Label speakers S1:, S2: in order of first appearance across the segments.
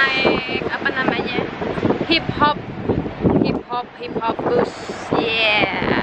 S1: naik apa namanya, hip hop bus. Yeah.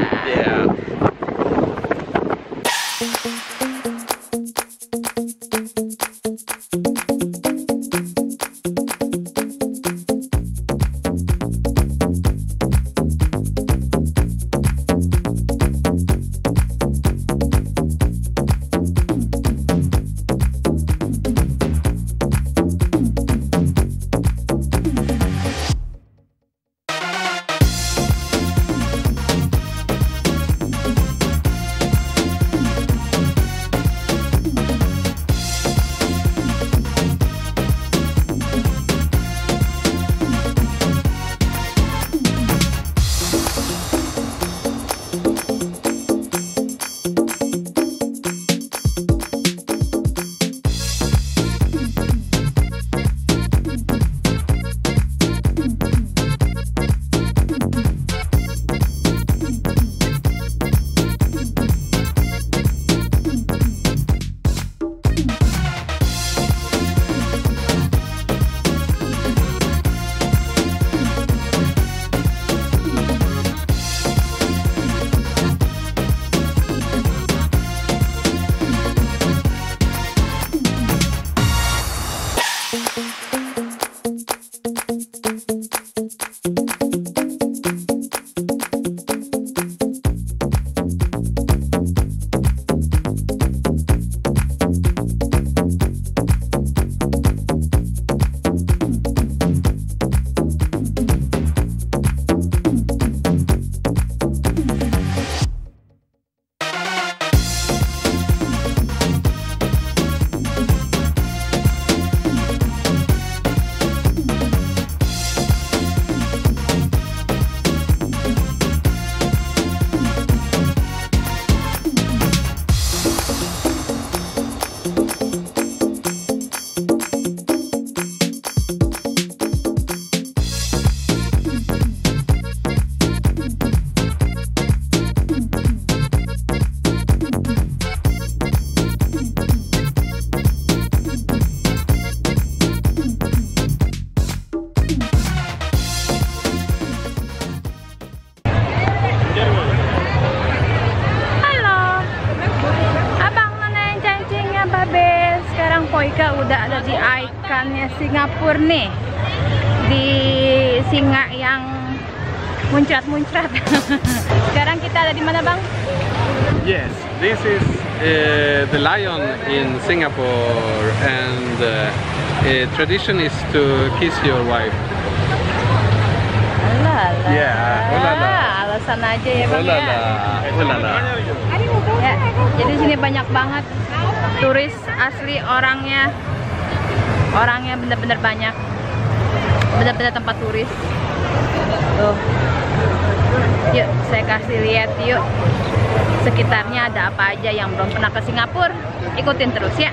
S1: Koika udah ada di ikonnya Singapura nih, di singa yang muncrat-muncrat. Sekarang kita ada di mana, Bang?
S2: Yes, this is the lion in Singapore, and tradition is to kiss your wife.
S1: Alala.
S2: Yeah, ulala.
S1: Alasan aja ya, Bang.
S2: Ulala, ulala.
S1: Ya, jadi sini banyak banget turis asli, orangnya bener-bener banyak, bener-bener tempat turis. Tuh, yuk saya kasih lihat yuk sekitarnya ada apa aja yang belum pernah ke Singapura. Ikutin terus ya.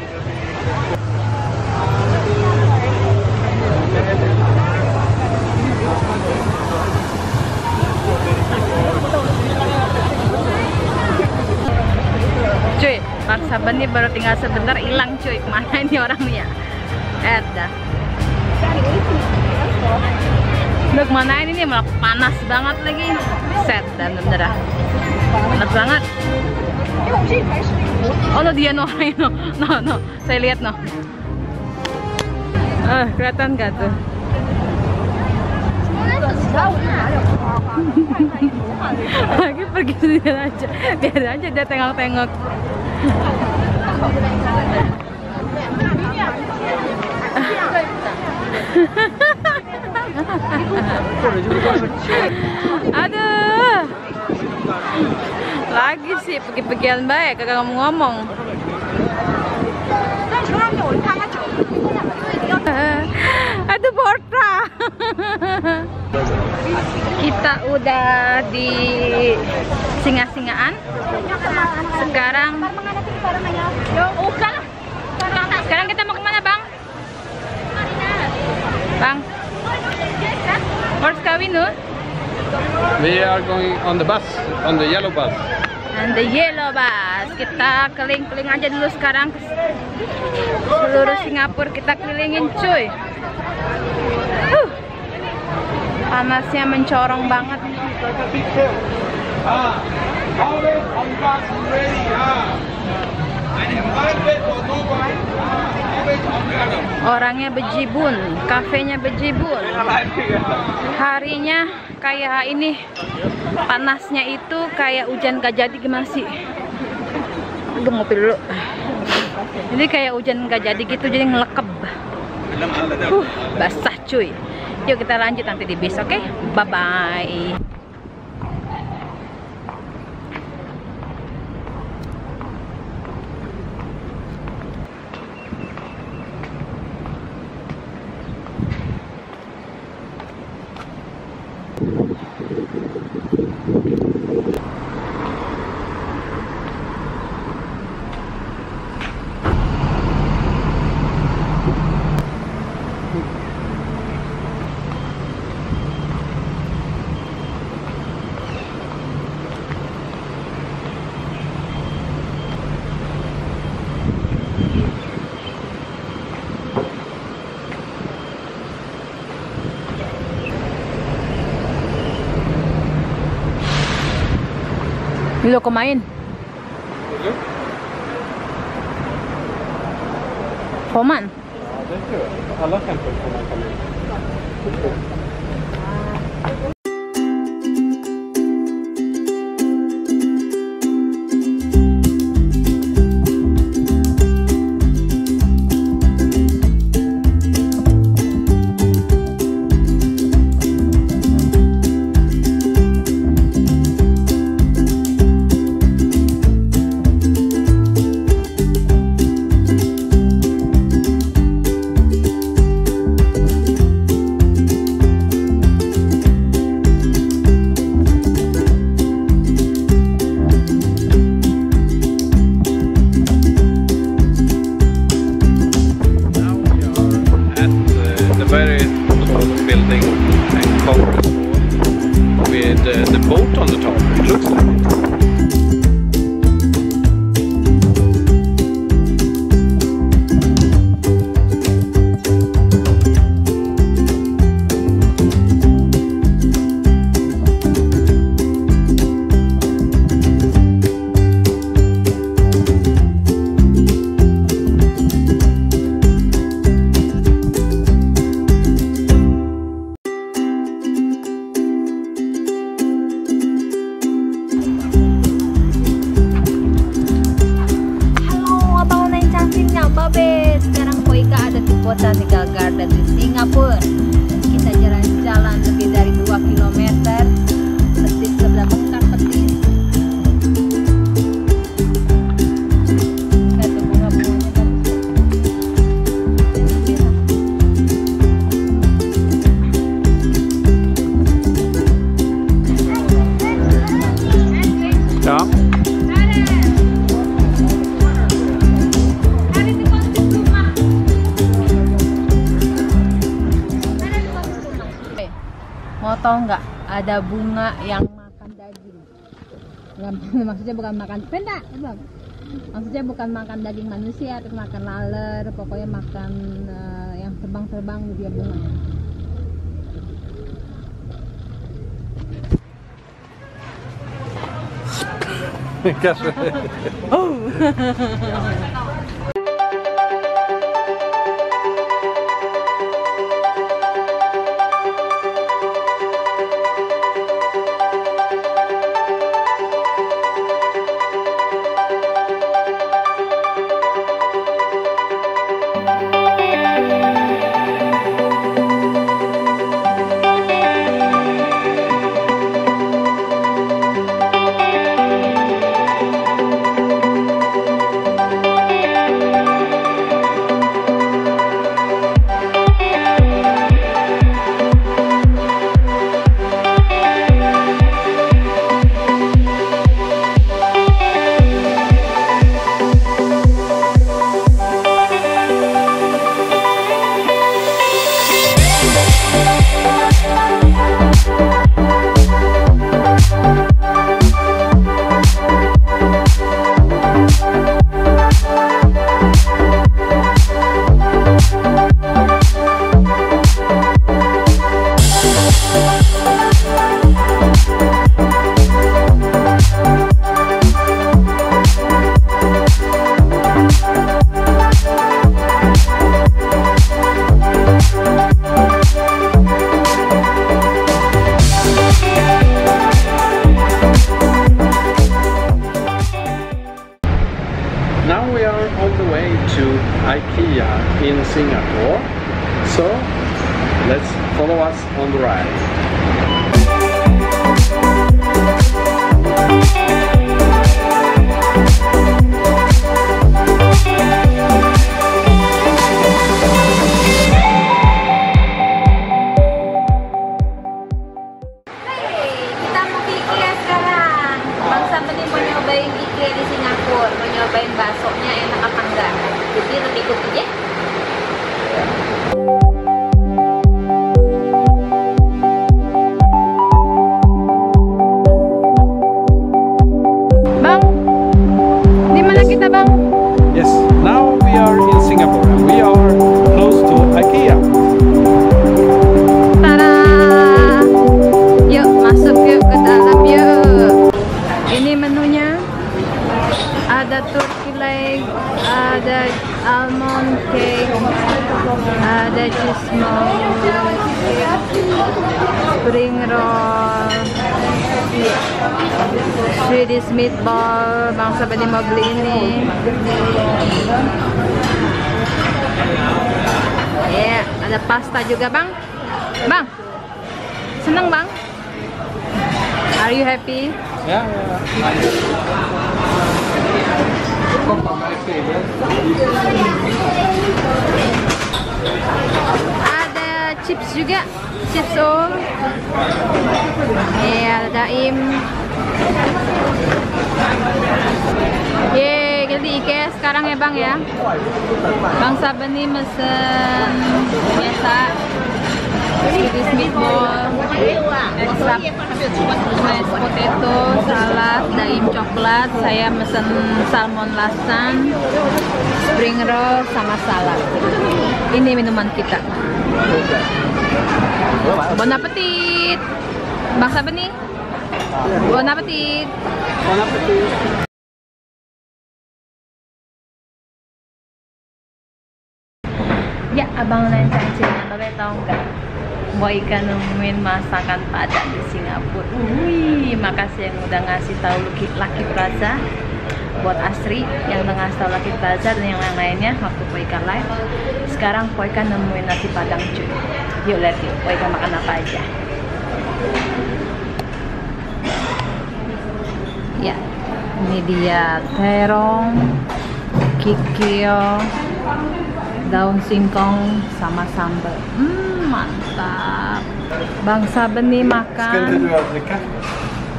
S1: Cuy, Bang Saban nih baru tinggal sebentar hilang cuy. Kemana ini orangnya? Dah. Udah kemana ini nih? Malah panas banget lagi. Set dan bener dah. Panas banget. Oh no, dia no, no. Saya lihat no. Kelihatan gak tuh? Lagi pergi sendiri aja, biar aja dia tengok-tengok. Aduh, lagi sih pergi-pergian baik, kagak ngomong-ngomong. Aduh, Portra. Kita udah di singa-singaan. Sekarang kita mau kemana, Bang? Bang, horse kawin no?
S2: We are going on the bus, on the yellow bus.
S1: And the yellow bus. Kita keliling-keliling aja dulu sekarang. Seluruh Singapura kita kelilingin, cuy. Panasnya mencorong banget. Orangnya bejibun, kafenya bejibun. Harinya kayak ini, panasnya itu kayak hujan gak jadi gimana sih? Aduh, ngopi dulu. Jadi kayak hujan gak jadi gitu, jadi ngelekeb. Basah cuy. Yuk kita lanjut nanti di bis, oke? Bye-bye. Lo kumain? Koman?
S2: Alla tempel får man komma in. Very tall building and Congress Hall with the boat on the top. It looks like it. Sekarang Koika ada di kota Tegal Garden di Singapura. Kita jalan-jalan lebih dari 2 km. Petis sebelah bengkak petis. Lihat tuh bunga-bunganya kan. Ja.
S1: Mau tau nggak, ada bunga yang makan daging. Maksudnya bukan makan penda, maksudnya bukan makan daging manusia, tapi makan laler, pokoknya makan yang terbang-terbang dia bunga.
S2: Kanske.
S3: IKEA in Singapore. So let's follow us on the ride.
S2: Kita mau ke IKEA sekarang. Bang Sam ini mau nyobain IKEA di Singapura, mau nyobain baksonya enak apa enggak. Jadi lebih ikut aja.
S1: Bang, di mana kita bang?
S3: Yes, now we are in Singapore and we are close to IKEA.
S1: Tada! Yuk masuk yuk ke dalam yuk. Ini menunya. Ada turkey leg, ada almond cake, ada cheese mousse, spring roll, Swedish meatball. Bang Sabeni mau beli ini. Ya, ada pasta juga bang. Bang, senang bang? Are you happy?
S3: Yeah.
S1: Ada chips juga, chips all. Ada daim. Yeay, kita di IKEA sekarang ya bang ya. Bang Sabeni mesen biasa Swedish meatball, mashed potato, salad, daim coklat. Saya mesen salmon lasan, spring roll sama salad. Ini minuman kita. Bon appetit, Bang Sabeni. Bon appetit.
S3: Bon appetit.
S1: Ya, abang lain cancingnya, tapi tahu nggak? Boyka nemuin masakan Padang di Singapura. Wih, makasih yang udah ngasih tahu Lucky Plaza. Buat Asri yang udah ngasih tahu Lucky Plaza dan yang lain-lainnya waktu Boyka live. Sekarang Boyka nemuin nasi Padang cuy. Yuk lihat yuk, Boyka makan apa aja. Ya, ini dia terong, kikil, daun singkong sama sambal. Mantap. Bang Sabeni makan.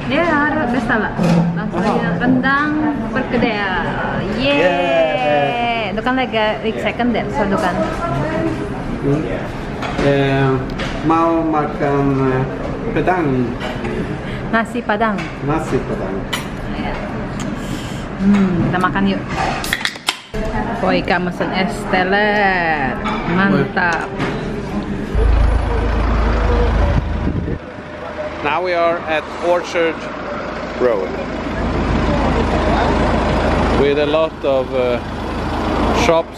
S1: Dia harus bestala. Bang Sabeni rendang perkedel. Yeay. Itu kan lagi second deh, so itu kan.
S3: Mau makan Padang.
S1: Nasi Padang.
S3: Nasi Padang.
S1: Kita makan yuk. Boyka mesen es teler. Mantap.
S3: Now we are at Orchard Road with a lot of shops